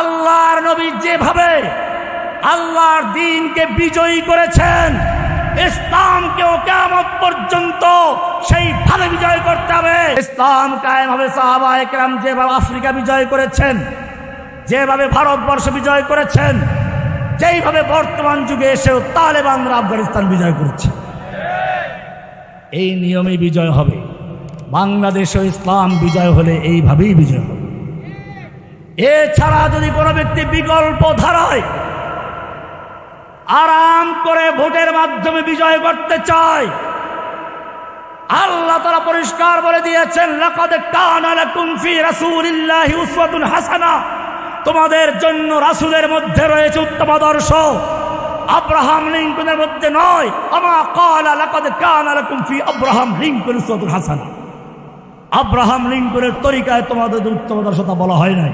আল্লাহর নবী যেভাবে আল্লাহর দ্বীনকে বিজয়ী করেছেন, ইসলামকেও কিয়ামত পর্যন্ত সেইভাবে বিজয় করতে হবে। ইসলাম কায়েম হবে। সাহাবায়ে কেরাম যেভাবে আফ্রিকা বিজয় করেছেন, যেভাবে ভারতবর্ষ বিজয় করেছেন, যেইভাবে বর্তমান যুগে এসেও তালেবানরা আফগানিস্তান বিজয় করছে, এই নিয়মে বিজয় হবে। বাংলাদেশে ইসলাম বিজয় হলে এইভাবেই বিজয় হবে। এছাড়া যদি কোনো ব্যক্তি বিকল্প ধারায় আরাম করে ভোটের মাধ্যমে বিজয় করতে চায়, আল্লাহ তাআলা পরিষ্কার বলে দিয়েছেন, লাকাদ কানা লাকুম ফি রাসূলিল্লাহি উসওয়াতুন হাসানাহ, তোমাদের জন্য রাসূলের মধ্যে রয়েছে উত্তম আদর্শ। আব্রাহাম লিঙ্কনের মধ্যে নয়। আমা ক্বালা লাকাদ কানা লাকুম ফি আব্রাহাম লিঙ্কন উসওয়াতুন হাসানাহ, আব্রাহাম লিঙ্কনের তরিকায় তোমাদের উত্তম আদর্শতা বলা হয় নাই।